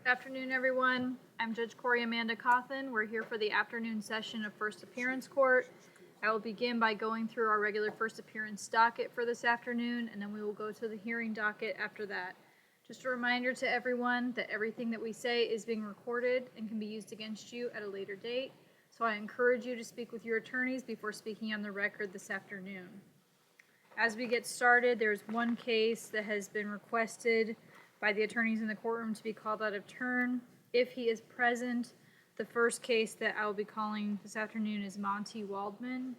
Good afternoon, everyone. I'm Judge Corey Amanda Cawthon. We're here for the afternoon session of First Appearance Court. I will begin by going through our regular first appearance docket for this afternoon, and then we will go to the hearing docket after that. Just a reminder to everyone that everything that we say is being recorded and can be used against you at a later date. So I encourage you to speak with your attorneys before speaking on the record this afternoon. As we get started, there's one case that has been requested by the attorneys in the courtroom to be called out of turn. If he is present, the first case that I will be calling this afternoon is Monty Waldman.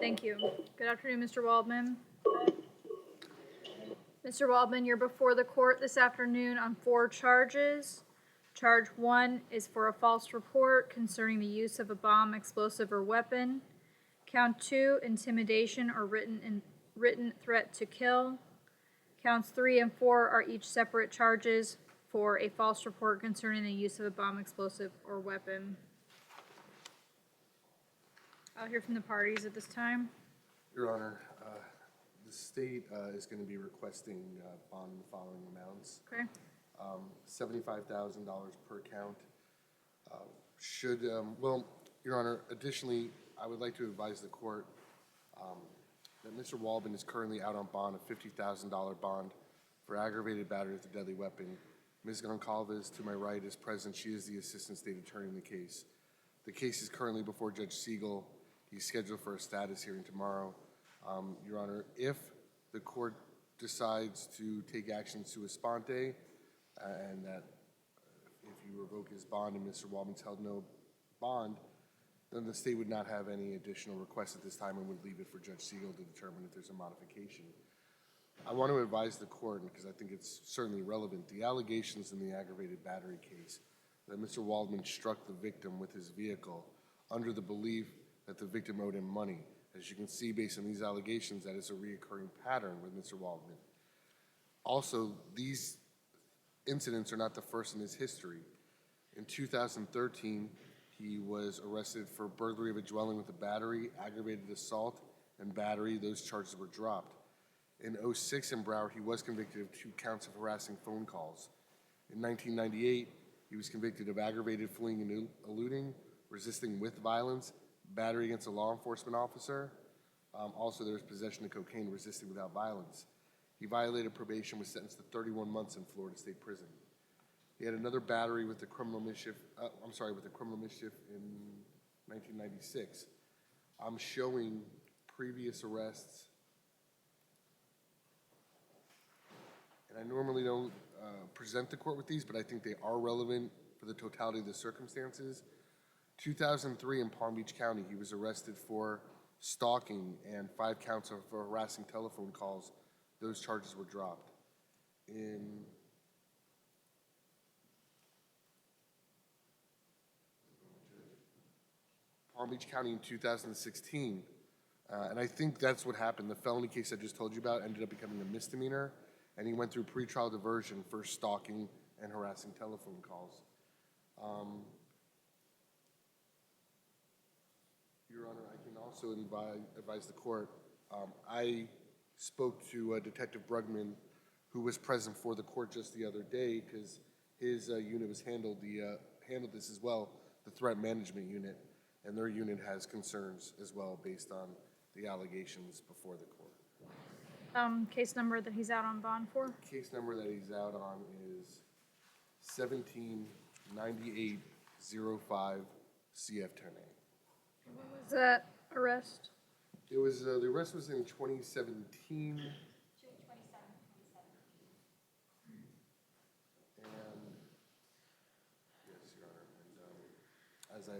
Thank you. Good afternoon, Mr. Waldman. Mr. Waldman, you're before the court this afternoon on 4 charges. Charge 1 is for a false report concerning the use of a bomb, explosive, or weapon. Count 2, intimidation or written threat to kill. Counts 3 and 4 are each separate charges for a false report concerning the use of a bomb, explosive, or weapon. I'll hear from the parties at this time. Your Honor, the state is going to be requesting bond in the following amounts. Okay. $75,000 per count. Well, Your Honor, additionally, I would like to advise the court that Mr. Waldman is currently out on bond, a $50,000 bond for aggravated battery with a deadly weapon. Ms. Goncalves, to my right, is present. She is the assistant state attorney in the case. The case is currently before Judge Siegel. He's scheduled for a status hearing tomorrow. Your Honor, if the court decides to take action sua sponte, and that if you revoke his bond and Mr. Waldman's held no bond, then the state would not have any additional requests at this time and would leave it for Judge Siegel to determine if there's a modification. I want to advise the court, because I think it's certainly relevant, the allegations in the aggravated battery case that Mr. Waldman struck the victim with his vehicle under the belief that the victim owed him money. As you can see, based on these allegations, that is a reoccurring pattern with Mr. Waldman. Also, these incidents are not the first in his history. In 2013, he was arrested for burglary of a dwelling with a battery, aggravated assault, and battery. Those charges were dropped. In 2006 in Broward, he was convicted of 2 counts of harassing phone calls. In 1998, he was convicted of aggravated fleeing and eluding, resisting with violence, battery against a law enforcement officer. Also, there was possession of cocaine, resisting without violence. He violated probation, was sentenced to 31 months in Florida State Prison. He had another battery with a criminal mischief, in 1996. I'm showing previous arrests, and I normally don't present the court with these, but I think they are relevant for the totality of the circumstances. 2003 in Palm Beach County, he was arrested for stalking and 5 counts of harassing telephone calls. Those charges were dropped. In Palm Beach County in 2016, and I think that's what happened. The felony case I just told you about ended up becoming a misdemeanor, and he went through pretrial diversion for stalking and harassing telephone calls. Your Honor, I can also advise the court. I spoke to Detective Brugman, who was present for the court just the other day, because his unit was handled this as well, the threat management unit, and their unit has concerns as well based on the allegations before the court. Case number that he's out on bond for? Case number that he's out on is 179805 CF10A. When was that arrest? It was the arrest was in 2017. June 27, 2017. And yes, Your Honor. And as I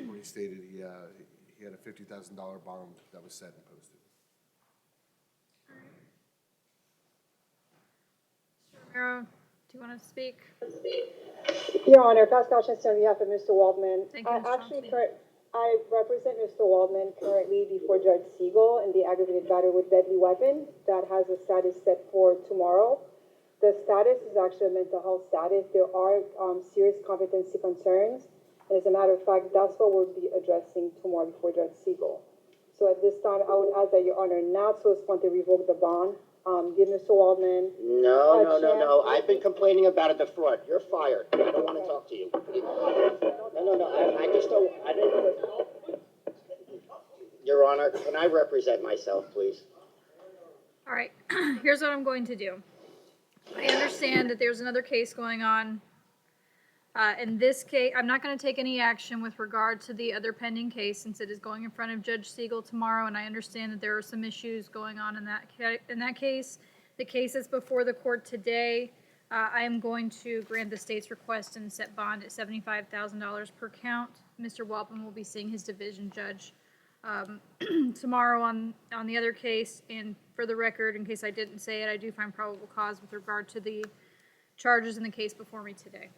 already stated, he had a $50,000 bond that was set and posted. Mr. Romero, do you want to speak? Your Honor, Pascal Chester on behalf of Mr. Waldman. Thank you, Mr. Chauncey. I represent Mr. Waldman currently before Judge Siegel in the aggravated battery with deadly weapon that has a status set for tomorrow. The status is actually a mental health status. There are serious competency concerns, As a matter of fact, that's what we'll be addressing tomorrow before Judge Siegel. So at this time, I would ask that Your Honor not to respond to revoke the bond. Give Mr. Waldman. No, a no, no, no. chance- I've been complaining about it before. You're fired. I don't want to talk to you. No. I just don't. I didn't. Your Honor, can I represent myself, please? All right, here's what I'm going to do. I understand that there's another case going on. In this case, I'm not going to take any action with regard to the other pending case since it is going in front of Judge Siegel tomorrow, and I understand that there are some issues going on in that case. The case is before the court today. I am going to grant the state's request and set bond at $75,000 per count. Mr. Waldman will be seeing his division judge tomorrow on the other case. And for the record, in case I didn't say it, I do find probable cause with regard to the charges in the case before me today.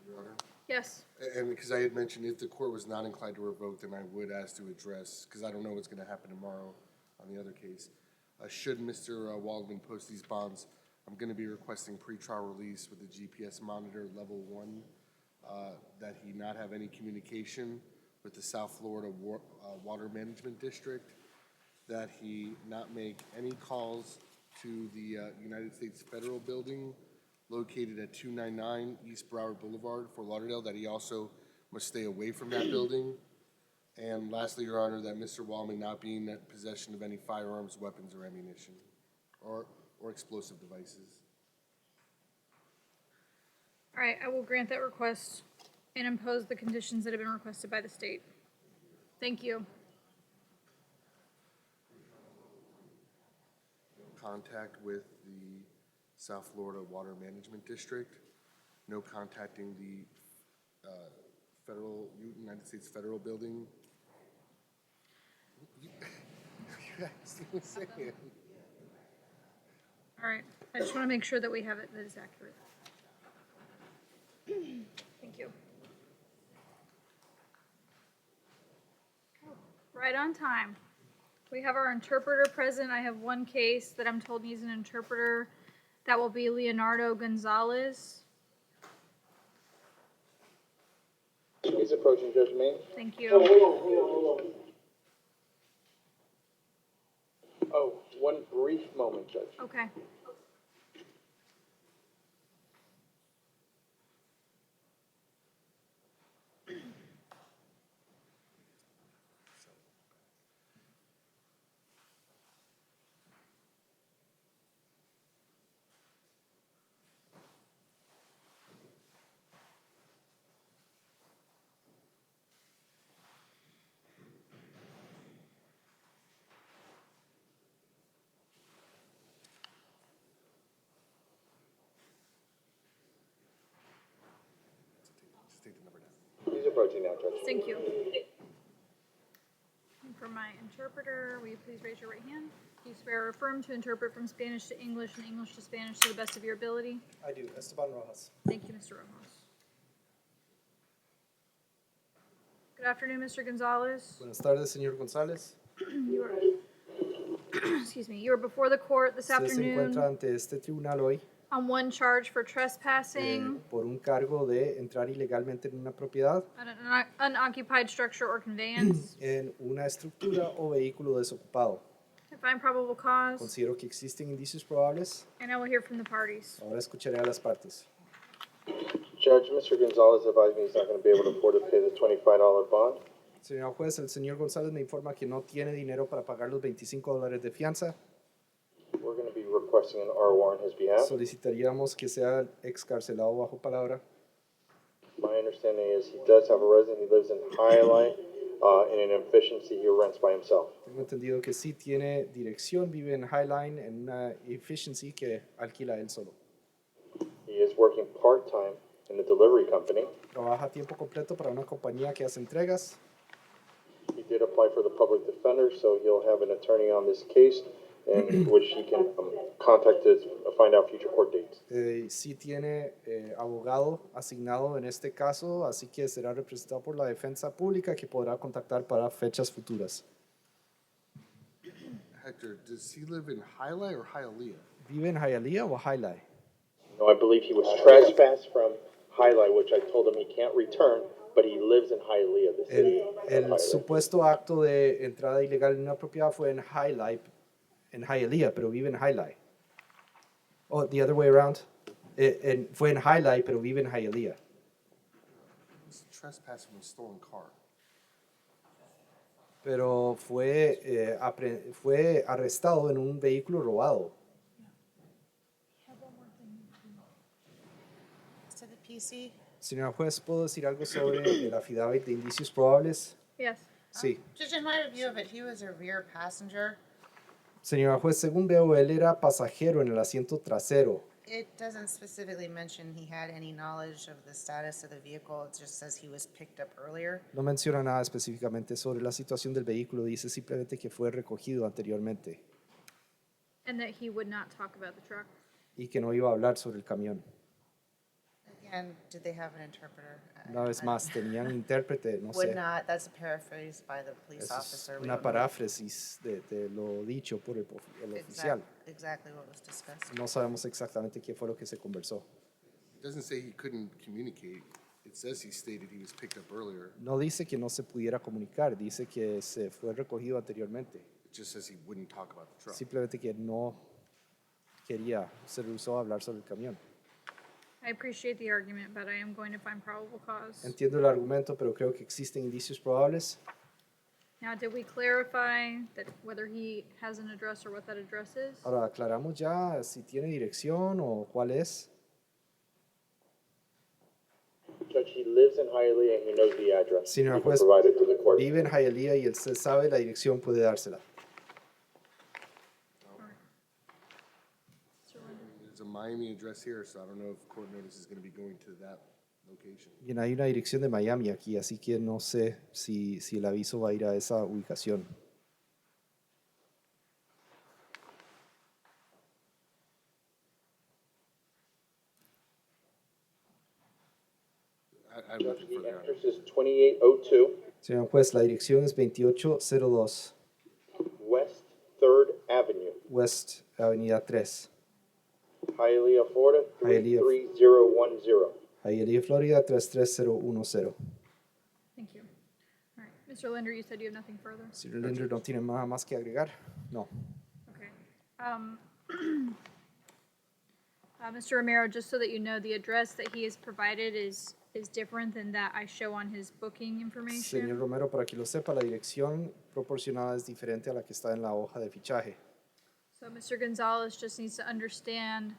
Your Honor. Yes. And because I had mentioned if the court was not inclined to revoke, then I would ask to address, because I don't know what's going to happen tomorrow on the other case. Should Mr. Waldman post these bonds, I'm going to be requesting pretrial release with the GPS monitor level 1, that he not have any communication with the South Florida Water Management District, that he not make any calls to the United States Federal Building located at 299 East Broward Boulevard, Fort Lauderdale, that he also must stay away from that building. And lastly, Your Honor, that Mr. Waldman not be in possession of any firearms, weapons, or ammunition, or explosive devices. All right, I will grant that request and impose the conditions that have been requested by the state. Thank you. Contact with the South Florida Water Management District. No contacting the United States Federal Building. You asked me to say it. All right, I just want to make sure that we have it that is accurate. Thank you. Right on time. We have our interpreter present. I have one case that I'm told needs an interpreter. That will be Leonardo Gonzalez. He's approaching Judge Main. Thank you. Hold on. Oh, one brief moment, Judge. Okay. Just take the number down. He's approaching now, Judge. Thank you. And for my interpreter, will you please raise your right hand? Do you swear or affirm to interpret from Spanish to English and English to Spanish to the best of your ability? I do. Esteban Rojas. Thank you, Mr. Ramos. Good afternoon, Mr. Gonzalez. Buenas tardes, señor González. You are, excuse me, you are before the court this Usted se encuentra afternoon ante este tribunal hoy on one charge for trespassing por un cargo de entrar ilegalmente en una propiedad, on an unoccupied structure or conveyance. en una estructura o vehículo desocupado. I find probable cause, Considero que existen indicios probables. and I will hear from the parties. Ahora escucharé a las partes. Judge, Mr. Gonzalez advised me he's not going to be able to afford to pay the $25 bond. Señor juez, el señor González me informa que no tiene dinero para pagar los $25 de fianza. We're going to be requesting an R warrant on his behalf. Solicitaríamos que sea excarcelado bajo palabra. My understanding is he does have a residence. He lives in Highline, in an efficiency he rents by himself. Tengo entendido que sí tiene dirección, vive en Highline, en una efficiency que alquila él solo. He is working part-time in the delivery company. Trabaja a tiempo completo para una compañía que hace entregas. He did apply for the public defender, so he'll have an attorney on this case in which he can contact to find out future court dates. Sí tiene abogado asignado en este caso, así que será representado por la defensa pública que podrá contactar para fechas futuras. Hector, does he live in Hialeah or Hialeah? ¿Vive en Hialeah o Hialeah? No, I believe he was trespassed from Highlight, which I told him he can't return but he lives in Hialeah, the city of El Hialeah. supuesto acto de entrada ilegal en una propiedad fue en Hialeah, pero vive en Hialeah. Oh, the other way around. Fue en Hialeah, pero vive en Hialeah. It's trespass from a stolen car. Pero fue arrestado en un vehículo robado. To the PC. Señora juez, ¿puedo decir algo sobre el affidavit de indicios probables? Yes. Sí. Judge, in my review of it, he was a rear passenger. Señora juez, según veo, él era pasajero en el asiento trasero. It doesn't specifically mention he had any knowledge of the status of the vehicle. It just says he was picked up earlier. No menciona nada específicamente sobre la situación del vehículo, dice simplemente que fue recogido anteriormente And that he would not talk about the truck. y que no iba a hablar sobre el camión. Again, did they have an interpreter? Una vez más, tenían intérprete, no Would sé. not, that's a paraphrase by the police Eso es officer. We una don't know paráfrasis de lo dicho por el oficial. exactly what was discussed. No sabemos exactamente qué fue lo que se conversó. It doesn't say he couldn't communicate. It says he stated he was picked up earlier. No dice que no se pudiera comunicar, dice que se fue recogido anteriormente. It just says he wouldn't talk about the truck. Simplemente que no quería, se rehusó a hablar sobre el camión. I appreciate the argument, but I am going to find probable cause. Entiendo el argumento, pero creo que existen indicios probables. Now, did we clarify that whether he has an address or what that address is? Ahora, aclaramos ya si tiene dirección o cuál es. Judge, he lives in Hialeah and he knows the address. Señora He can juez, provide it to the court. vive en Hialeah y él se sabe la dirección, puede dársela. There's a Miami address here, so I don't know if court notice is going to be going to that location. Bien, hay una dirección de Miami aquí, así que no sé si el aviso va a ir a esa ubicación. I have Judge, nothing the further. address is 2802 Señor juez, la dirección es 2802 West 3rd Avenue, West Avenida 3, Hialeah, Florida, Hialeah. 33010. Hialeah, Florida 33010. Thank you. All right, Mr. Linder, you said you have nothing further? Señor Linder, ¿no tiene nada más que agregar? No. Okay. Mr. Romero, just so that you know, the address that he has provided is different than that I show on his booking information. Señor Romero, para que lo sepa, la dirección proporcionada es diferente a la que está en la hoja de fichaje. So Mr. Gonzalez just needs to understand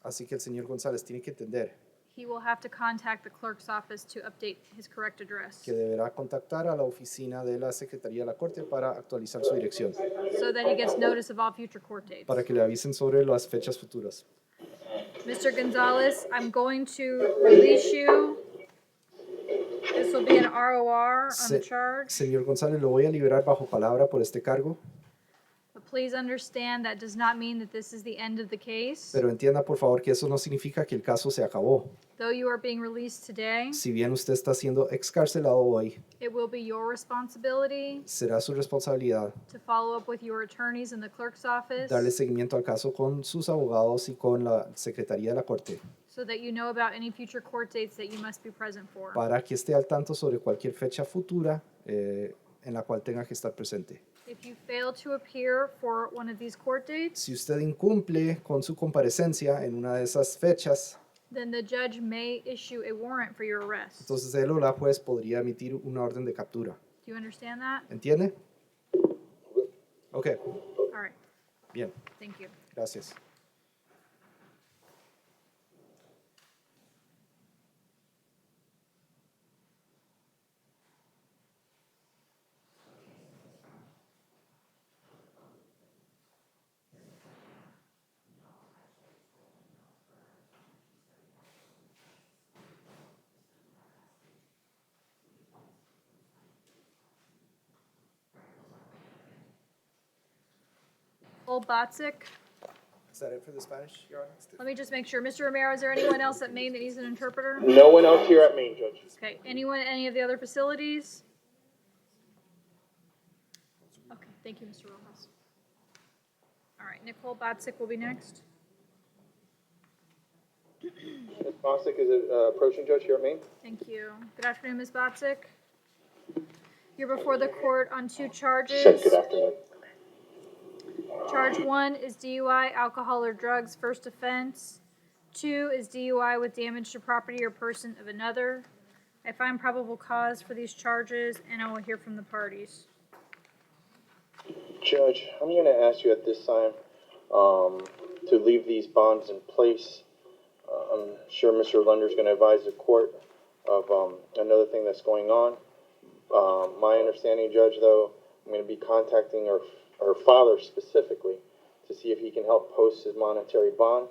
Así que el señor González tiene que entender he will have to contact the clerk's office to update his correct address que deberá contactar a la oficina de la Secretaría de la Corte para actualizar su dirección, so that he gets notice of all future court dates. para que le avisen sobre las fechas futuras. Mr. Gonzalez, I'm going to release you. This will be an ROR on the charge. Señor González, lo voy a liberar bajo palabra por este cargo, But please understand that does not mean that this is the end of the case. pero entienda por favor que eso no significa que el caso se acabó. Though you are being released today, Si bien usted está siendo excarcelado hoy, it will be your responsibility será su responsabilidad to follow up with your attorneys in the clerk's office darle seguimiento al caso con sus abogados y con la Secretaría de la Corte so that you know about any future court dates that you must be present for. para que esté al tanto sobre cualquier fecha futura en la cual tenga que estar presente. If you fail to appear for one of these court dates, Si usted incumple con su comparecencia en una de esas fechas, then the judge may issue a warrant for your arrest. entonces él o la juez podría emitir una orden de captura. Do you understand that? ¿Entiende? Ok, All right, bien, thank you. gracias. Old Botzik, Is that it for the Spanish, Your Honor? let me just make sure. Mr. Romero, is there anyone else at Maine that needs an interpreter? No one else here at Main, Judge. Okay, anyone at any of the other facilities? Okay, thank you, Mr. Rojas. All right, Nicole Botzik will be next. Bostic is approaching, Judge, here at Maine. Thank you. Good afternoon, Ms. Botzick. You're before the court on two charges. Good afternoon. Charge 1 is DUI, alcohol or drugs, first offense. 2 is DUI with damage to property or person of another. I find probable cause for these charges, and I will hear from the parties. Judge, I'm going to ask you at this time to leave these bonds in place. I'm sure Mr. Lunder's going to advise the court of another thing that's going on. My understanding, Judge, though, I'm going to be contacting her father specifically to see if he can help post his monetary bond.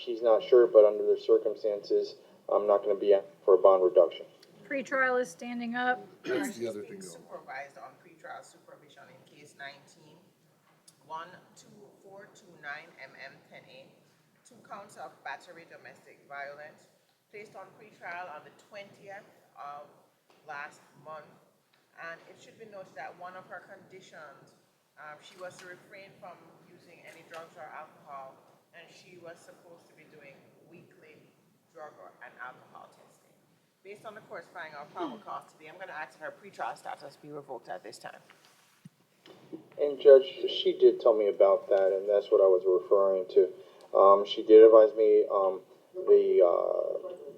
She's not sure, but under the circumstances, I'm not going to be asking for a bond reduction. Pretrial is standing up. That's the other thing, She's being though. supervised on pretrial supervision in case 19-12429 MM10A, 2 counts of battery domestic violence, placed on pretrial on the 20th of last month. And it should be noted that one of her conditions, she was to refrain from using any drugs or alcohol, and she was supposed to be doing weekly drug and alcohol testing. Based on the court's finding of probable cause today, I'm going to ask that her pretrial status be revoked at this time. And Judge, she did tell me about that, and that's what I was referring to. She did advise me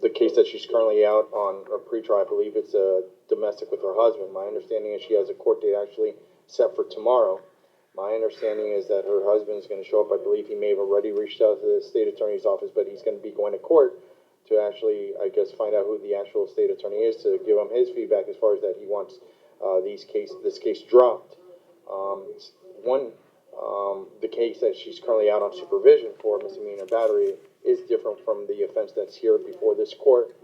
the case that she's currently out on a pretrial. I believe it's a domestic with her husband. My understanding is she has a court date actually set for tomorrow. My understanding is that her husband's going to show up. I believe he may have already reached out to the state attorney's office, but he's going to be going to court to actually, I guess, find out who the actual state attorney is to give him his feedback as far as that he wants this case dropped. The case that she's currently out on supervision for, misdemeanor battery, is different from the offense that's here before this court.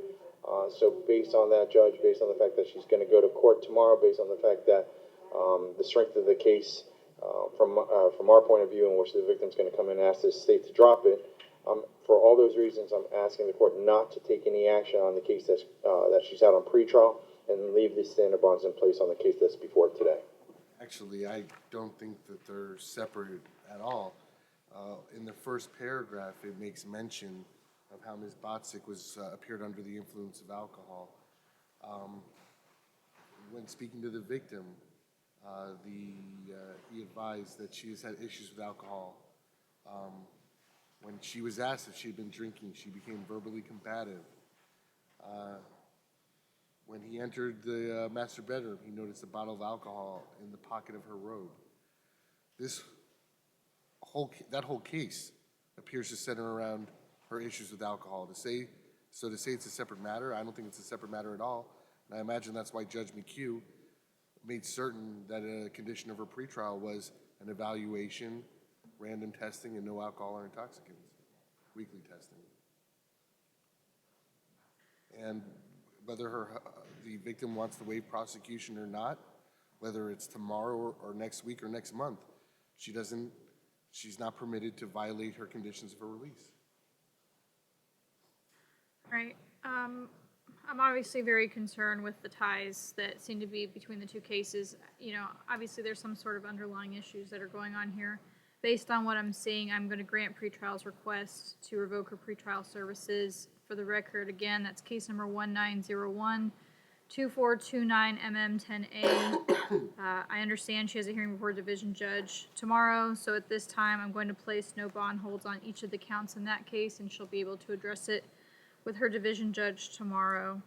So based on that, Judge, based on the fact that she's going to go to court tomorrow, based on the fact that the strength of the case from our point of view, in which the victim's going to come in and ask the state to drop it, for all those reasons, I'm asking the court not to take any action on the case that she's out on pretrial and leave the standard bonds in place on the case that's before it today. Actually, I don't think that they're separate at all. In the first paragraph, it makes mention of how Ms. Botzick appeared under the influence of alcohol. When speaking to the victim, he advised that she has had issues with alcohol. When she was asked if she had been drinking, she became verbally combative. When he entered the master bedroom, he noticed a bottle of alcohol in the pocket of her robe. That whole case appears to center around her issues with alcohol. To say it's a separate matter, I don't think it's a separate matter at all. And I imagine that's why Judge McHugh made certain that a condition of her pretrial was an evaluation, random testing, and no alcohol or intoxicants, weekly testing. And whether the victim wants to waive prosecution or not, whether it's tomorrow or next week or next month, she's not permitted to violate her conditions of her release. Right. I'm obviously very concerned with the ties that seem to be between the two cases. You know, obviously there's some sort of underlying issues that are going on here. Based on what I'm seeing, I'm going to grant pretrial's request to revoke her pretrial services. For the record, again, that's case number 1901-2429 MM10A. I understand she has a hearing before a division judge tomorrow, so at this time I'm going to place no bond holds on each of the counts in that case, and she'll be able to address it with her division judge tomorrow.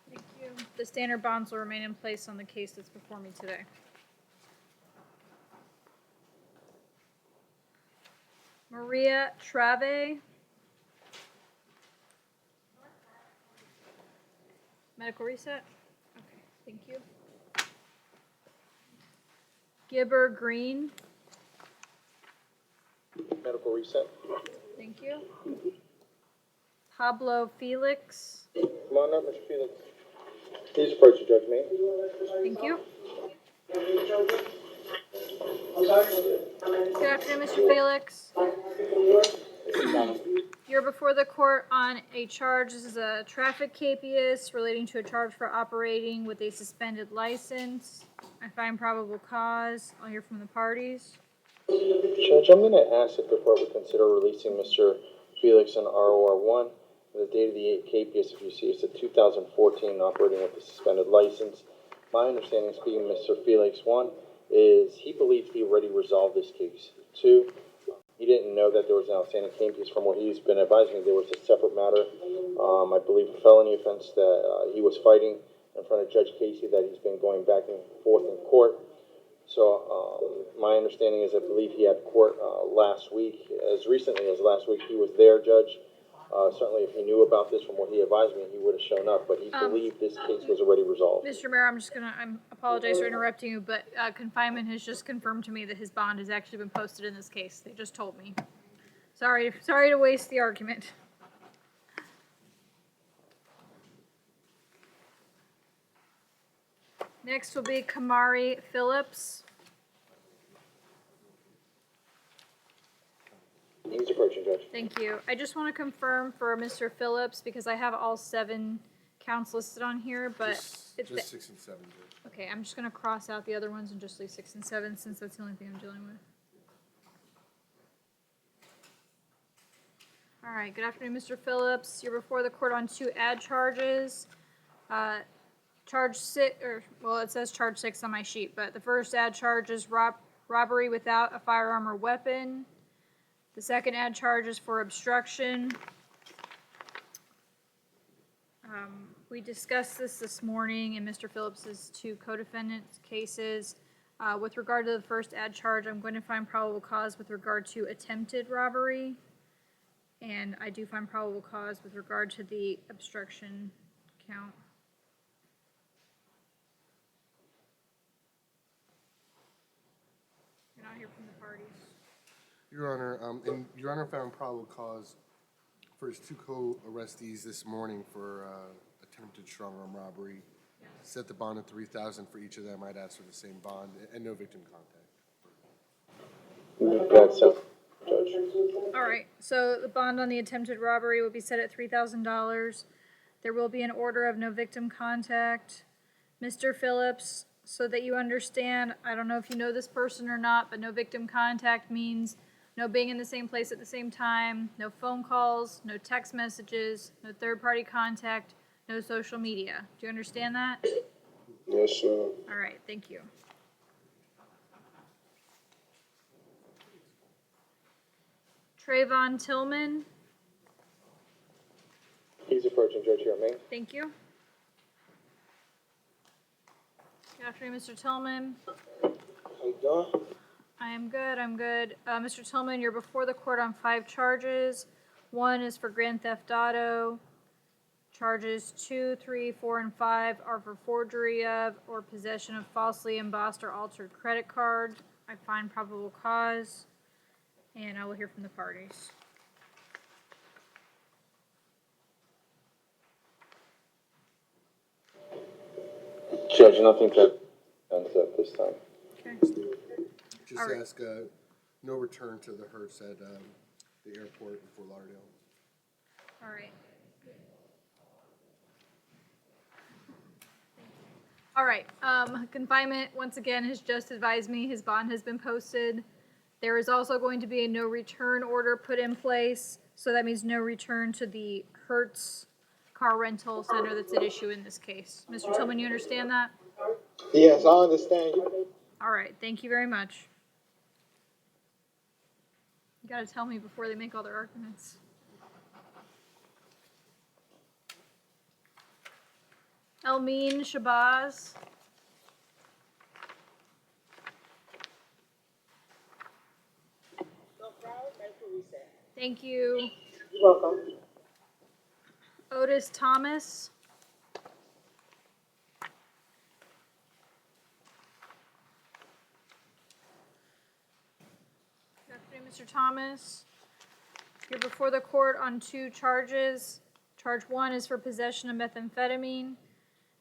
Thank you. The standard bonds will remain in place on the case that's before me today. Maria Trave. Medical reset? Okay, thank you. Gibber Green. Medical reset. Thank you. Pablo Felix. Come on up, Mr. Felix. Please approach the judge, ma'am. Thank you. Good afternoon, Mr. Felix. You're before the court on a charge. This is a traffic capias relating to a charge for operating with a suspended license. I find probable cause. I'll hear from the parties. Judge, I'm gonna ask if the court would consider releasing Mr. Felix on ROR1. The date of the KPS, if you see, it's a 2014 operating with a suspended license. My understanding, speaking of Mr. Felix, one, is he believed he already resolved this case. Two, he didn't know that there was an outstanding KPS. From what he's been advising me, there was a separate matter, I believe a felony offense that he was fighting in front of Judge Casey that he's been going back and forth in court. So my understanding is I believe he had court last week. As recently as last week, he was there, Judge. Certainly, if he knew about this from what he advised me, he would have shown up. But he believed this case was already resolved. Mr. Mayor, I apologize for interrupting you, but confinement has just confirmed to me that his bond has actually been posted in this case. They just told me. Sorry to waste the argument. Next will be Kamari Phillips. He's approaching, Judge. Thank you. I just want to confirm for Mr. Phillips, because I have all 7 counts listed on here, but Just 6 and 7, Judge. okay, I'm just going to cross out the other ones and just leave 6 and 7 since that's the only thing I'm dealing with. All right, good afternoon, Mr. Phillips. You're before the court on 2 ad charges. Charge 6, well, it says charge 6 on my sheet, but the first ad charge is robbery without a firearm or weapon. The second ad charge is for obstruction. We discussed this morning in Mr. Phillips's 2 co-defendants cases. With regard to the first ad charge, I'm going to find probable cause with regard to attempted robbery. And I do find probable cause with regard to the obstruction count. You're not here from the parties. Your Honor, and Your Honor found probable cause for his 2 co-arrestees this morning for attempted strong-arm robbery. Set the bond at $3,000 for each of them. I'd ask for the same bond and no victim contact. That's Judge. All right, so the bond on the attempted robbery will be set at $3,000. There will be an order of no victim contact. Mr. Phillips, so that you understand, I don't know if you know this person or not, but no victim contact means no being in the same place at the same time, no phone calls, no text messages, no third-party contact, no social media. Do you understand that? Yes, sir. All right, thank you. Trayvon Tillman, He's approaching, Judge, here, me. thank you. Good afternoon, Mr. Tillman. How you doing? I am good. Mr. Tillman, you're before the court on 5 charges. 1 is for grand theft auto. Charges 2, 3, 4, and 5 are for forgery of or possession of falsely embossed or altered credit card. I find probable cause, and I will hear from the parties. Judge, nothing to answer at this time. Okay. Just All right. ask no return to the hearse at the airport in Fort Lauderdale. All right. All right, confinement, once again, has just advised me his bond has been posted. There is also going to be a no return order put in place, so that means no return to the Hertz car rental center that's at issue in this case. Mr. Tillman, you understand that? Yes, I understand you. All right, thank you very much. You gotta tell me before they make all their arguments. Elmeen Shabazz. Thank you. You're welcome. Otis Thomas. Good afternoon, Mr. Thomas. You're before the court on 2 charges. Charge 1 is for possession of methamphetamine.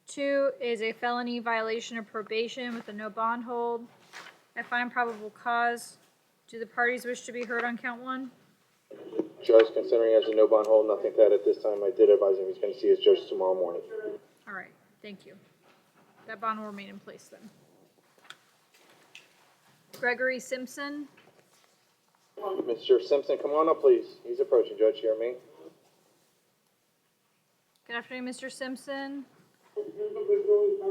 2 is a felony violation of probation with a no bond hold. I find probable cause. Do the parties wish to be heard on count 1? Judge, considering he has a no bond hold, nothing to add at this time. I did advise him he's going to see his judge tomorrow morning. All right, thank you. That bond will remain in place then. Gregory Simpson. Mr. Simpson, come on up, please. He's approaching, Judge Jeremy. Good afternoon, Mr. Simpson.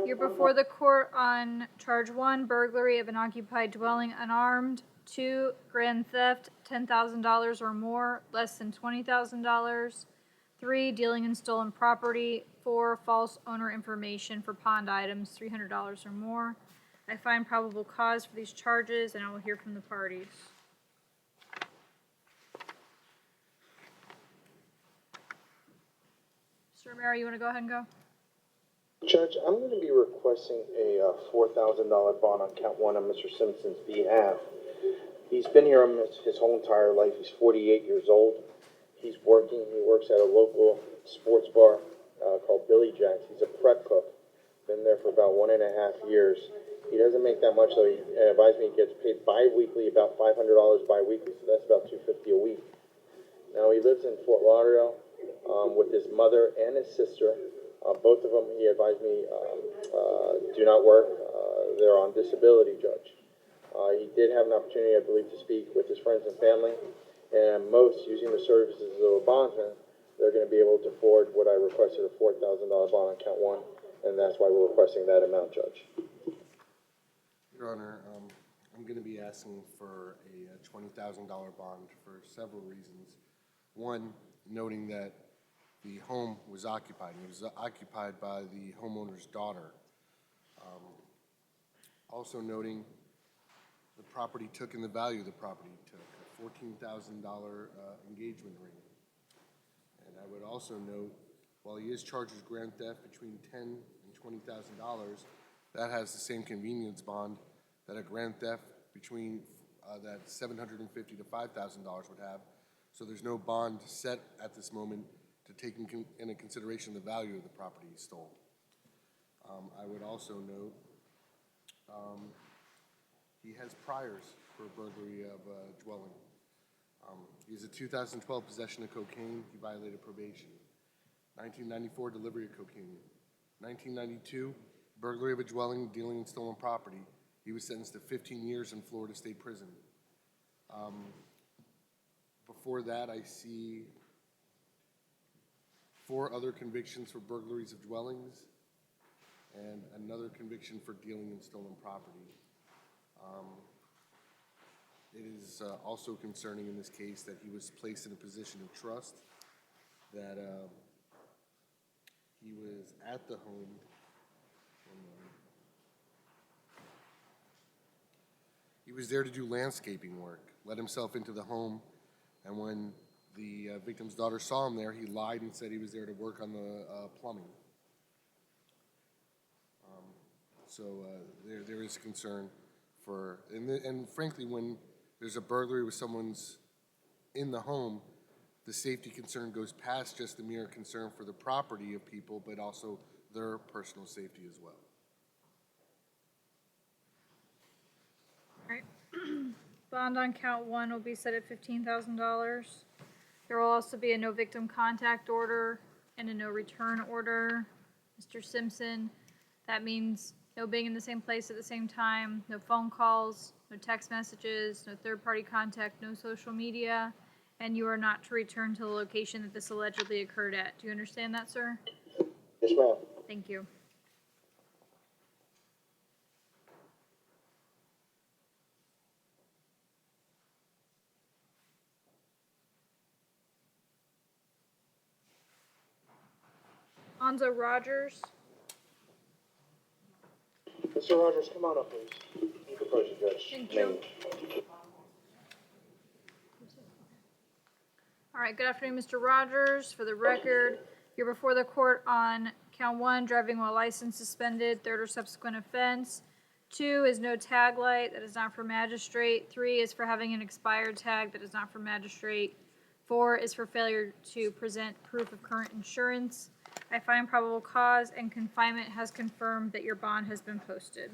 You're before the court on charge 1, burglary of an occupied dwelling unarmed. 2, grand theft, $10,000 or more, less than $20,000. 3, dealing in stolen property. 4, false owner information for pawned items, $300 or more. I find probable cause for these charges, and I will hear from the parties. Mr. Romero, you want to go ahead and go? Judge, I'm going to be requesting a $4,000 bond on count 1 on Mr. Simpson's behalf. He's been here his whole entire life. He's 48 years old. He's working. He works at a local sports bar called Billy Jack's. He's a prep cook. Been there for about 1.5 years. He doesn't make that much, though. He advised me he gets paid bi-weekly, about $500 bi-weekly, so that's about $250 a week. Now, he lives in Fort Lauderdale with his mother and his sister. Both of them, he advised me, do not work. They're on disability, Judge. He did have an opportunity, I believe, to speak with his friends and family, and most, using the services of a bondsman, they're going to be able to afford what I requested, a $4,000 bond on count 1, and that's why we're requesting that amount, Judge. Your Honor, I'm going to be asking for a $20,000 bond for several reasons. One, noting that the home was occupied. It was occupied by the homeowner's daughter. Also noting the property took and the value of the property took, a $14,000 engagement ring. And I would also note, while he is charged with grand theft between $10,000 and $20,000, that has the same convenience bond that a grand theft between that $750 to $5,000 would have. So there's no bond set at this moment to take into consideration the value of the property he stole. I would also note he has priors for burglary of a dwelling. He has a 2012 possession of cocaine. He violated probation. 1994 delivery of cocaine. 1992 burglary of a dwelling, dealing in stolen property. He was sentenced to 15 years in Florida State Prison. Before that, I see 4 other convictions for burglaries of dwellings and another conviction for dealing in stolen property. It is also concerning in this case that he was placed in a position of trust, that he was at the home. He was there to do landscaping work, let himself into the home, and when the victim's daughter saw him there, he lied and said he was there to work on the plumbing. There is concern for, and frankly, when there's a burglary with someone's in the home, the safety concern goes past just the mere concern for the property of people, but also their personal safety as well. All right. Bond on count 1 will be set at $15,000. There will also be a no victim contact order and a no return order. Mr. Simpson, that means no being in the same place at the same time, no phone calls, no text messages, no third-party contact, no social media, and you are not to return to the location that this allegedly occurred at. Do you understand that, sir? Yes, ma'am. Thank you. Anzo Rogers. Mr. Rogers, come on up, please. You can approach the judge. Thank you. All right, good afternoon, Mr. Rogers. For the record, you're before the court on count 1, driving while license suspended, 3rd or subsequent offense. 2 is no tag light, that is not for magistrate. 3 is for having an expired tag, that is not for magistrate. 4 is for failure to present proof of current insurance. I find probable cause, and confinement has confirmed that your bond has been posted.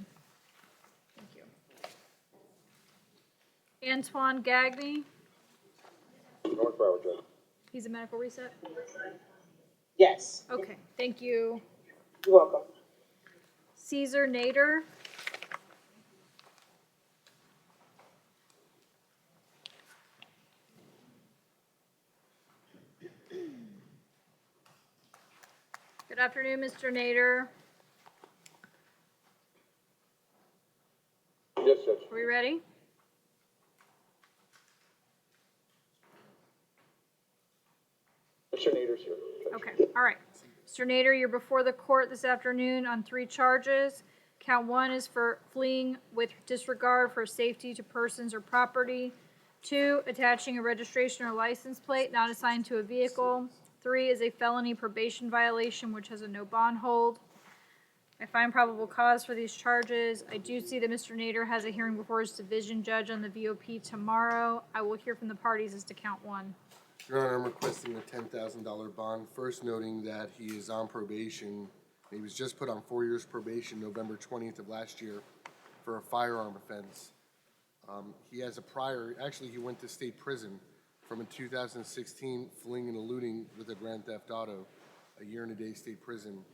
Thank you. Antoine Gagne. North Broward, Judge. He's a medical reset? Yes. Okay, thank you. You're welcome. Caesar Nader. Good afternoon, Mr. Nader. Yes, Judge. Are we ready? Mr. Nader's here, Judge. Okay, all right. Mr. Nader, you're before the court this afternoon on 3 charges. Count 1 is for fleeing with disregard for safety to persons or property. 2, attaching a registration or license plate not assigned to a vehicle. 3 is a felony probation violation, which has a no bond hold. I find probable cause for these charges. I do see that Mr. Nader has a hearing before his division judge on the VOP tomorrow. I will hear from the parties as to count 1. Your Honor, I'm requesting a $10,000 bond, first noting that he is on probation. He was just put on 4 years probation November 20th of last year for a firearm offense. He has a prior, actually he went to state prison from in 2016, fleeing and eluding with a grand theft auto, a year and a day state prison.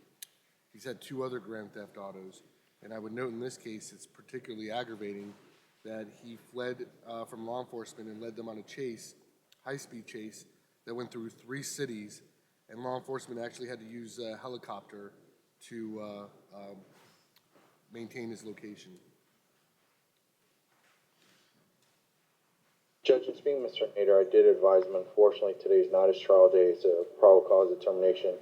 He's had 2 other grand theft autos, and I would note in this case it's particularly aggravating that he fled from law enforcement and led them on a chase, high-speed chase, that went through 3 cities, and law enforcement actually had to use a helicopter to maintain his location. Judge, it's being Mr. Nader. I did advise him, unfortunately, today's not his trial day. It's a probable cause determination.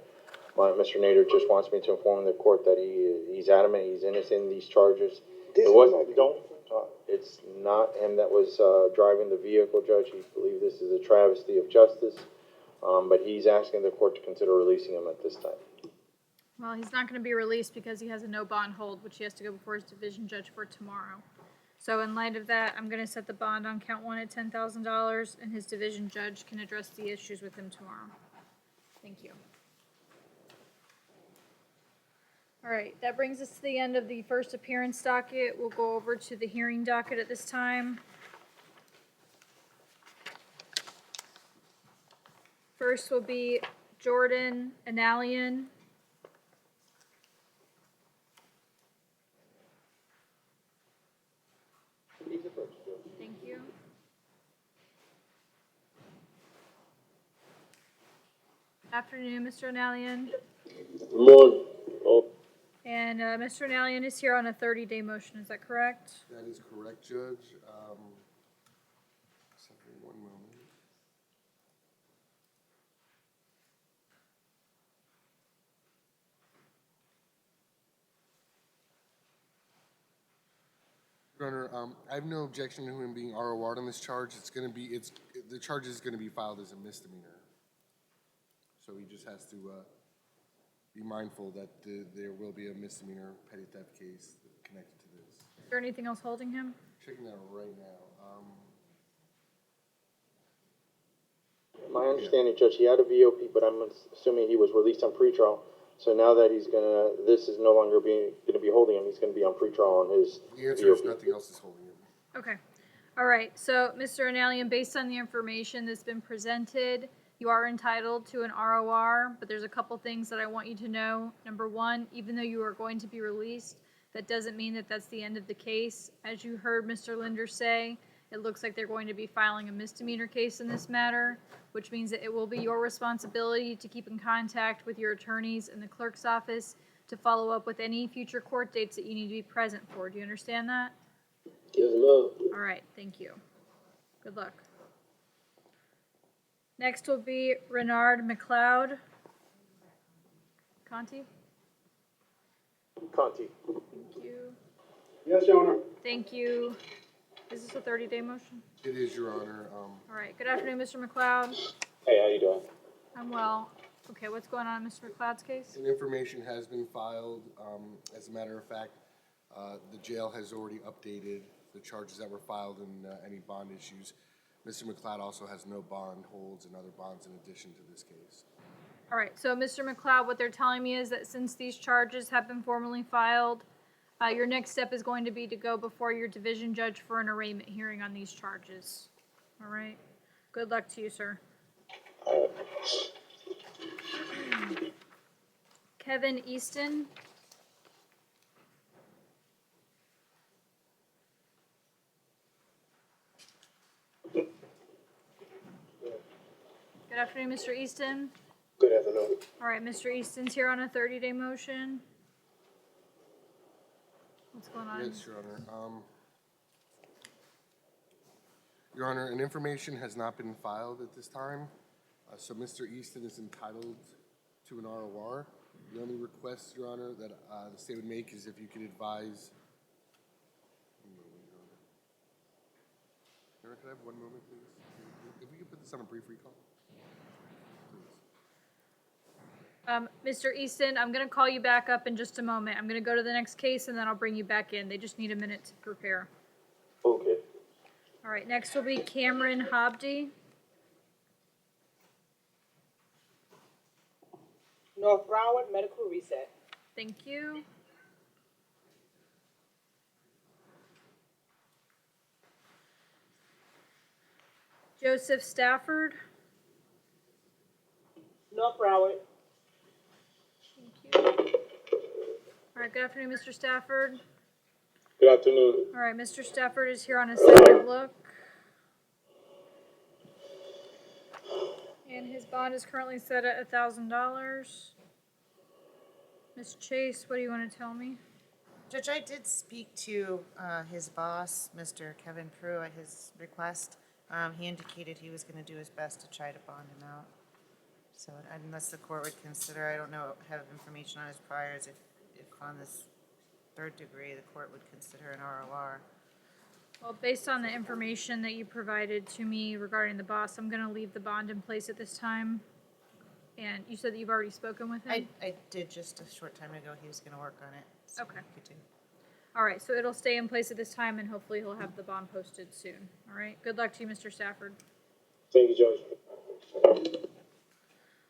Mr. Nader just wants me to inform the court that he's adamant, he's innocent in these charges. It's not him that was driving the vehicle, Judge. He believes this is a travesty of justice, but he's asking the court to consider releasing him at this time. Well, he's not going to be released because he has a no bond hold, which he has to go before his division judge for tomorrow. So in light of that, I'm going to set the bond on count 1 at $10,000, and his division judge can address the issues with him tomorrow. Thank you. All right, that brings us to the end of the first appearance docket. We'll go over to the hearing docket at this time. First will be Jordan Analian. Thank you. Afternoon, Mr. Analian. Good morning. And Mr. Analian is here on a 30-day motion, is that correct? That is correct, Judge. One moment. Your Honor, I have no objection to him being ROR'd on this charge. The charge is going to be filed as a misdemeanor. So he just has to be mindful that there will be a misdemeanor petty theft case connected to this. Is there anything else holding him? Checking that right now. My understanding, Judge, he had a VOP, but I'm assuming he was released on pretrial. So now that this is no longer going to be holding him, he's going to be on pretrial on his The answer is VOP. nothing else is holding him. Okay. All right. So, Mr. Analian, based on the information that's been presented, you are entitled to an ROR, but there's a couple things that I want you to know. Number 1, even though you are going to be released, that doesn't mean that that's the end of the case. As you heard Mr. Linder say, it looks like they're going to be filing a misdemeanor case in this matter, which means that it will be your responsibility to keep in contact with your attorneys in the clerk's office to follow up with any future court dates that you need to be present for. Do you understand that? Yes, ma'am. All right, thank you. Good luck. Next will be Renard McLeod. Conti? Conti. Thank you. Yes, Your Honor. Thank you. Is this a 30-day motion? It is, Your Honor. All right, good afternoon, Mr. McLeod. Hey, how you doing? I'm well. Okay, what's going on in Mr. McLeod's case? And information has been filed. As a matter of fact, the jail has already updated the charges that were filed and any bond issues. Mr. McLeod also has no bond holds and other bonds in addition to this case. All right, so Mr. McLeod, what they're telling me is that since these charges have been formally filed, your next step is going to be to go before your division judge for an arraignment hearing on these charges. All right? Good luck to you, sir. Kevin Easton. Good afternoon, Mr. Easton. Good afternoon. afternoon. All right, Mr. Easton's here on a 30-day motion. What's going on? Yes, Your Honor. Your Honor, an information has not been filed at this time, so Mr. Easton is entitled to an ROR. The only request, Your Honor, that the state would make is if you could advise. Your Honor, could I have 1 moment, please? If we could put this on a brief recall. Mr. Easton, I'm going to call you back up in just a moment. I'm going to go to the next case and then I'll bring you back in. They just need a minute to prepare. Okay. All right, next will be Cameron Hobdy. North Broward Medical Reset. Thank you. Joseph Stafford. North Broward. Thank you. All right, good afternoon, Mr. Stafford. Good afternoon. All right, Mr. Stafford is here on a second look. And his bond is currently set at $1,000. Ms. Chase, what do you want to tell me? Judge, I did speak to his boss, Mr. Kevin Prue, at his request. He indicated he was going to do his best to try to bond him out. So unless the court would consider, I don't know, have information on his priors, if on this third degree, the court would consider an ROR. Well, based on the information that you provided to me regarding the boss, I'm going to leave the bond in place at this time. And you said that you've already spoken with him? I did just a short time ago. He was going to work on it. So Okay. we could do. All right, so it'll stay in place at this time, and hopefully he'll have the bond posted soon. All right, good luck to you, Mr. Stafford. Thank you, Judge.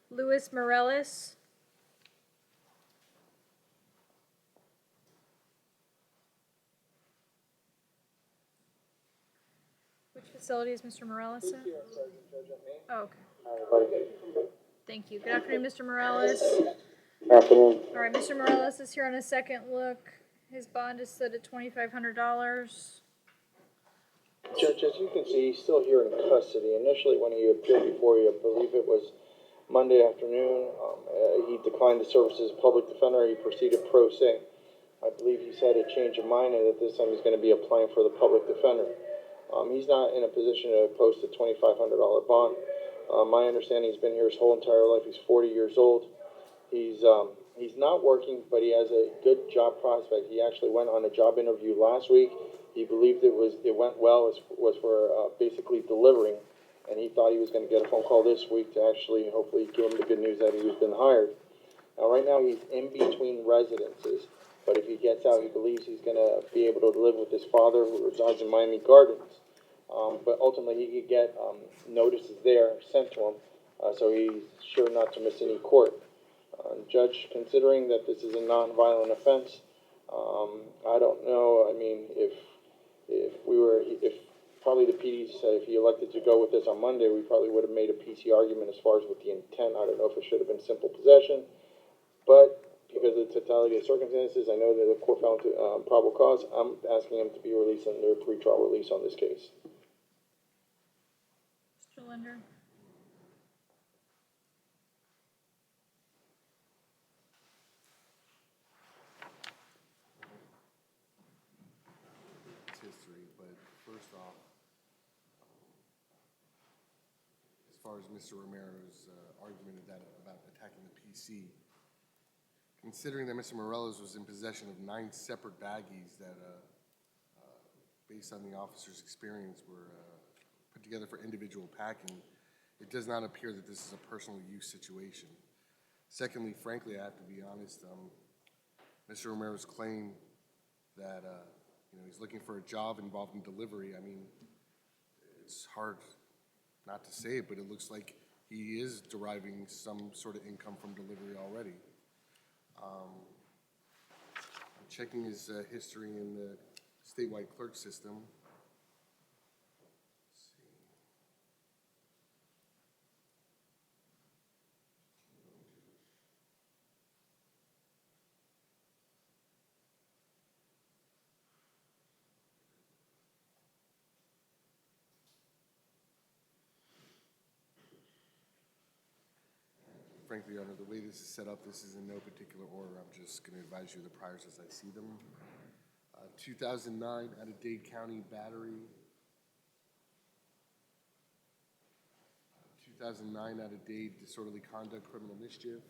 Louis Morellis. Which facility is Mr. Morellis in? Oh, okay. Thank you. Good afternoon, Mr. Morellis. Afternoon. All right, Mr. Morellis is here on a second look. His bond is set at $2,500. Judge, as you can see, he's still here in custody. Initially, when he appeared before you, I believe it was Monday afternoon, he declined the services of public defender. He proceeded pro se. I believe he's had a change of mind, and at this time he's going to be applying for the public defender. He's not in a position to post a $2,500 bond. My understanding, he's been here his whole entire life. He's 40 years old. He's not working, but he has a good job prospect. He actually went on a job interview last week. He believed it went well. It was for basically delivering, and he thought he was going to get a phone call this week to actually hopefully give him the good news that he was been hired. Now, right now, he's in between residences, but if he gets out, he believes he's going to be able to live with his father, who resides in Miami Gardens. But ultimately, he could get notices there sent to him, so he's sure not to miss any court. Judge, considering that this is a non-violent offense, I don't know. I mean, if probably the PD said if he elected to go with this on Monday, we probably would have made a PC argument as far as with the intent. I don't know if it should have been simple possession, but because of the totality of circumstances, I know that the court found probable cause. I'm asking him to be released under pretrial release on this case. Mr. Linder. It's history, but first off, as far as Mr. Romero's argument about attacking the PC, considering that Mr. Morellos was in possession of 9 separate baggies that, based on the officer's experience, were put together for individual packing, it does not appear that this is a personal use situation. Secondly, frankly, I have to be honest, Mr. Romero's claim that he's looking for a job involved in delivery, I mean, it's hard not to say it, but it looks like he is deriving some sort of income from delivery already. I'm checking his history in the statewide clerk system. Let's see. frankly, Your Honor, the way this is set up, this is in no particular order. I'm just going to advise you of the priors as I see them. 2009 out of Dade County battery. 2009 out of Dade disorderly conduct, criminal mischief.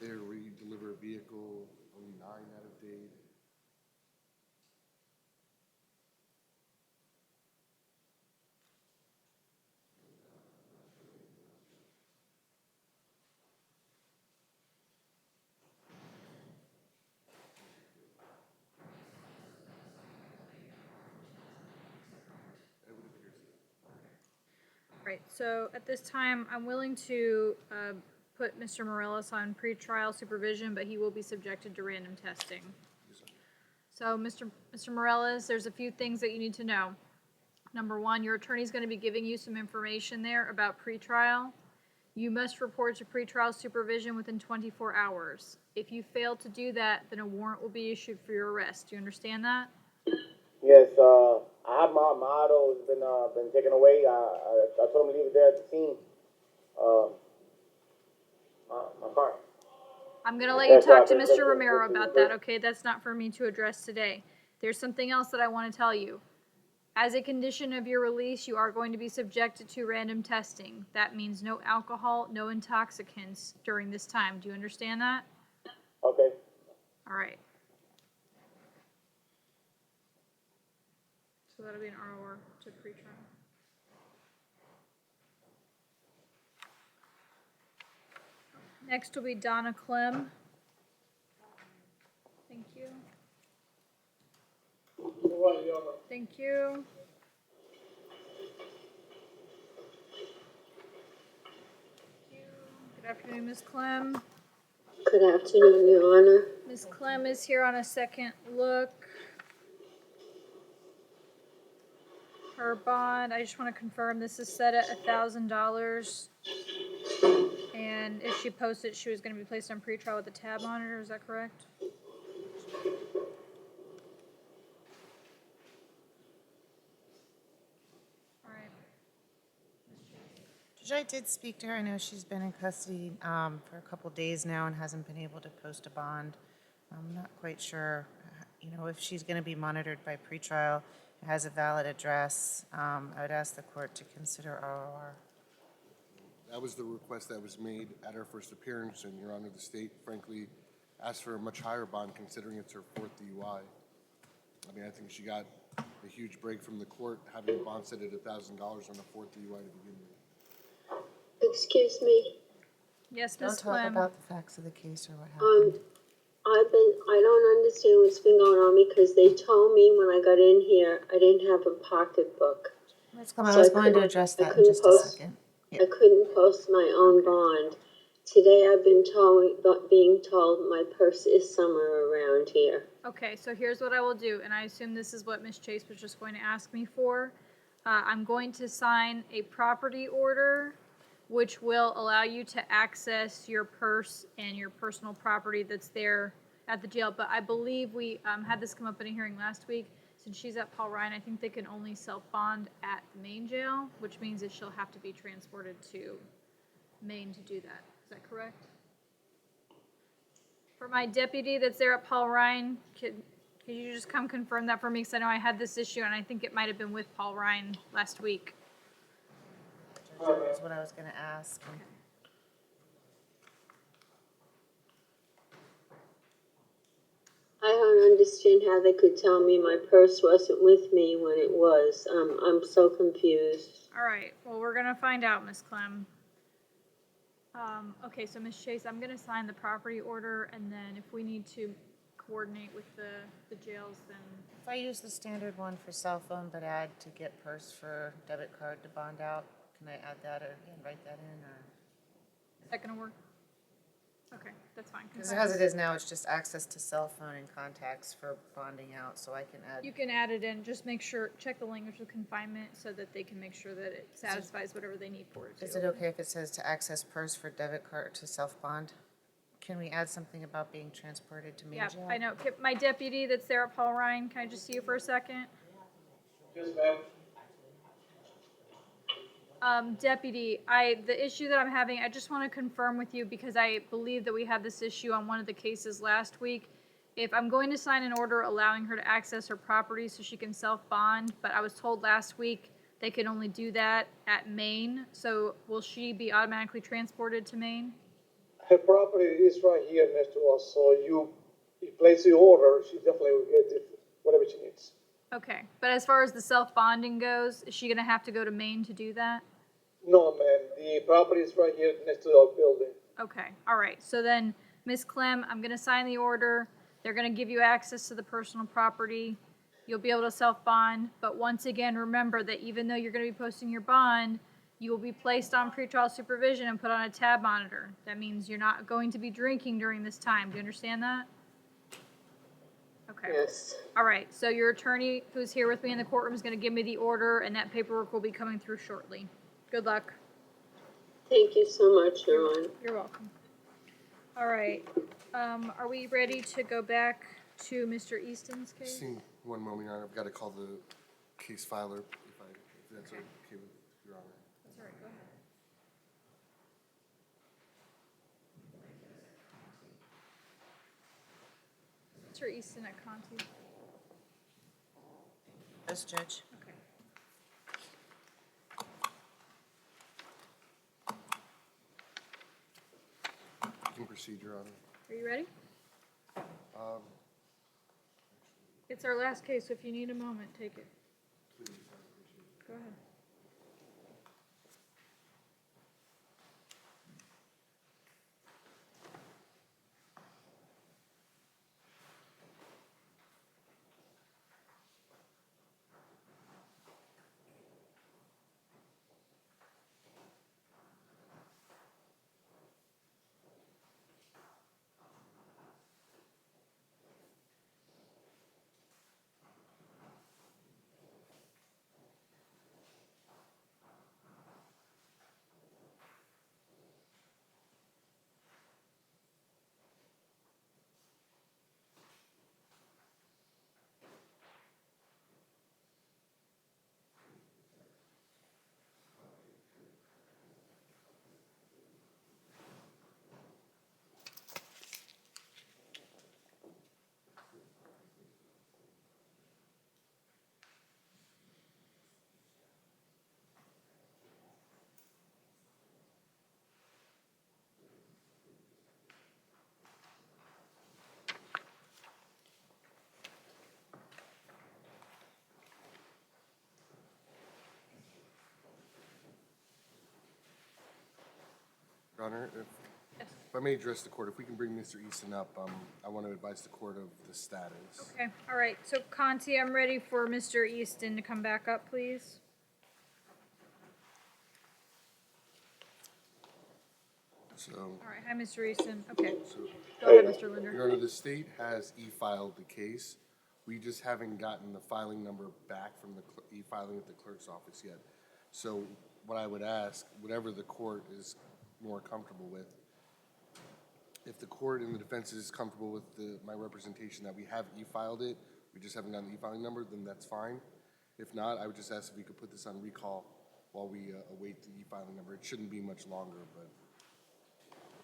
There, where you deliver a vehicle, only 9 out of Dade. Right, so at this time, I'm willing to put Mr. Morellis on pretrial supervision, but he will be subjected to random testing. So, Mr. Morellis, there's a few things that you need to know. Number one, your attorney's going to be giving you some information there about pretrial. You must report to pretrial supervision within 24 hours. If you fail to do that, then a warrant will be issued for your arrest. Do you understand that? Yes, I have my auto has been taken away. I told him to leave it there at the scene. My car. I'm going to let you talk to Mr. Romero about that, okay? That's not for me to address today. There's something else that I want to tell you. As a condition of your release, you are going to be subjected to random testing. That means no alcohol, no intoxicants during this time. Do you understand that? Okay. All right. So that'll be an ROR to pretrial. Next will be Donna Clem. Thank you. Thank you. Good afternoon, Ms. Clem. Good afternoon, Your Honor. Ms. Clem is here on a second look. Her bond, I just want to confirm, this is set at $1,000. And if she posts it, she was going to be placed on pretrial with a tab monitor, is that correct? All right. Judge, I did speak to her. I know she's been in custody for a couple days now and hasn't been able to post a bond. I'm not quite sure, if she's going to be monitored by pretrial, has a valid address. I would ask the court to consider ROR. That was the request that was made at her first appearance, and Your Honor, the state frankly asked for a much higher bond considering it's her 4th DUI. I mean, I think she got a huge break from the court having the bond set at $1,000 on a 4th DUI to begin with. Excuse me. Yes, Don't Ms. talk Clem. about the facts of the case or what happened. I don't understand what's been going on because they told me when I got in here I didn't have a pocketbook. Ms. Clem, I was going to address that in just a second. I couldn't post my own bond. Today I've been being told my purse is somewhere around here. Okay, so here's what I will do, and I assume this is what Ms. Chase was just going to ask me for. I'm going to sign a property order, which will allow you to access your purse and your personal property that's there at the jail. But I believe we had this come up in a hearing last week. Since she's at Paul Ryan, I think they can only self-bond at the main jail, which means that she'll have to be transported to Maine to do that. Is that correct? For my deputy that's there at Paul Ryan, could you just come confirm that for me? Because I know I had this issue, and I think it might have been with Paul Ryan last week. That's what I was going to ask. I don't understand how they could tell me my purse wasn't with me when it was. I'm so confused. All right. Well, we're going to find out, Ms. Clem. Okay, so Ms. Chase, I'm going to sign the property order, and then if we need to coordinate with the jails, then... If I use the standard one for cell phone, but add to get purse for debit card to bond out, can I add that or write that in? Or? Is that going to work? Okay, that's fine. Because as it is now, it's just access to cell phone and contacts for bonding out, so I can add. You can add it in, just make sure, check the language of confinement so that they can make sure that it satisfies whatever they need for it to. Is it okay if it says to access purse for debit card to self-bond? Can we add something about being transported to main Yeah, jail? I know. My deputy that's there at Paul Ryan, can I just see you for a second? Yes, ma'am. Deputy, the issue that I'm having, I just want to confirm with you because I believe that we had this issue on one of the cases last week. If I'm going to sign an order allowing her to access her property so she can self-bond, but I was told last week they can only do that at Maine, so will she be automatically transported to Maine? Her property is right here next to us, so you place the order, she definitely will get it, whatever she needs. Okay, but as far as the self-bonding goes, is she gonna have to go to Maine to do that? No, ma'am, the property is right here next to our building. Okay, all right, so then, Ms. Clem, I'm gonna sign the order, they're gonna give you access to the personal property, you'll be able to self-bond, but once again, remember that even though you're gonna be posting your bond, you will be placed on pretrial supervision and put on a tab monitor. That means you're not going to be drinking during this time, do you understand that? Okay. Yes. All right, so your attorney who's here with me in the courtroom is gonna give me the order, and that paperwork will be coming through shortly. Good luck. Thank you so much, Sharon. You're welcome. All right, are we ready to go back to Mr. Easton's case? Just need one moment, Your Honor. I've got to call the case filer, if that's okay with Your Honor. That's all right, go ahead. Mr. Easton at Conti. Yes, Judge. Okay. You can proceed, Your Honor. Are you ready? It's our last case, so if you need a moment, take it. Go ahead. Your Honor, Yes. if I may address the court, if we can bring Mr. Easton up, I want to advise the court of the status. Okay, all right, so Conti, I'm ready for Mr. Easton to come back up, please. So, All right, hi, Mr. Easton. Okay, so go ahead, Mr. Linder. Your Honor, the state has e-filed the case. We just haven't gotten the filing number back from the e-filing at the clerk's office yet. So what I would ask, whatever the court is more comfortable with, if the court and the defense is comfortable with my representation that we have e-filed it, we just haven't gotten the e-filing number, then that's fine. If not, I would just ask if we could put this on recall while we await the e-filing number. It shouldn't be much longer, but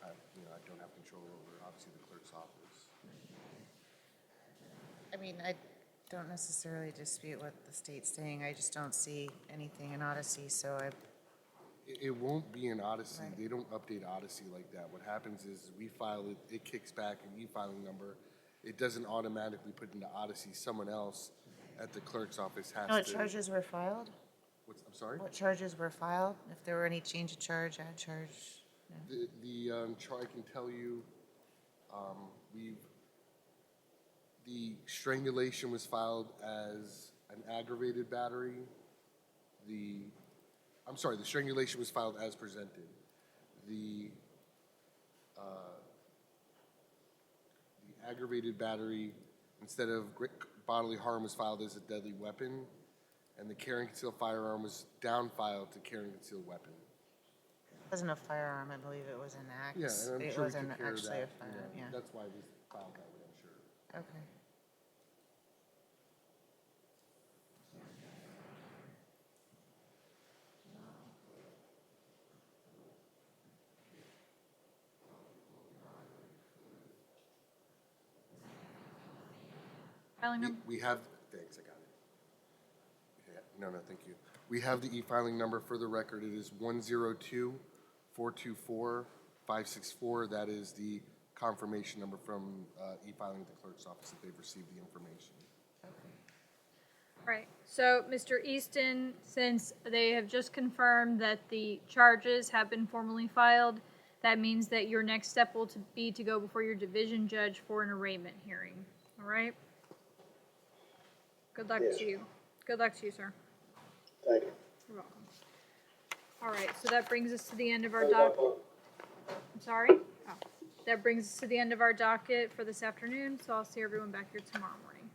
I don't have control over, obviously, the clerk's office. I mean, I don't necessarily dispute what the state's saying. I just don't see anything in Odyssey, so It won't be an Odyssey. Right. They don't update Odyssey like that. What happens is we file it, it kicks back an e-filing number. It doesn't automatically put into Odyssey. Someone else at the clerk's office has what to. charges were filed? I'm sorry? What charges were filed? If there were any change of charge, add charge? I can tell you, the strangulation was filed as an aggravated battery. The strangulation was filed as presented. The aggravated battery, instead of bodily harm, was filed as a deadly weapon, and the carry and conceal firearm was down-filed to carry and conceal weapon. It wasn't a firearm, I believe it was an axe. Yeah, and I'm It sure we wasn't took care of actually a that. firearm, yeah. That's why we filed that way, I'm sure. Okay. Filing number? We have, thanks, I got it. Yeah, no, thank you. We have the e-filing number for the record. It is 102-424-564. That is the confirmation number from e-filing at the clerk's office that they've received the information. Right, so Mr. Easton, since they have just confirmed that the charges have been formally filed, that means that your next step will be to go before your division judge for an arraignment hearing, all right? Good luck Yes. to you. Good luck to you, sir. Thank you. You're welcome. All right, so that brings us to the end of our docket. I'm sorry? Oh, that brings us to the end of our docket for this afternoon, so I'll see everyone back here tomorrow morning.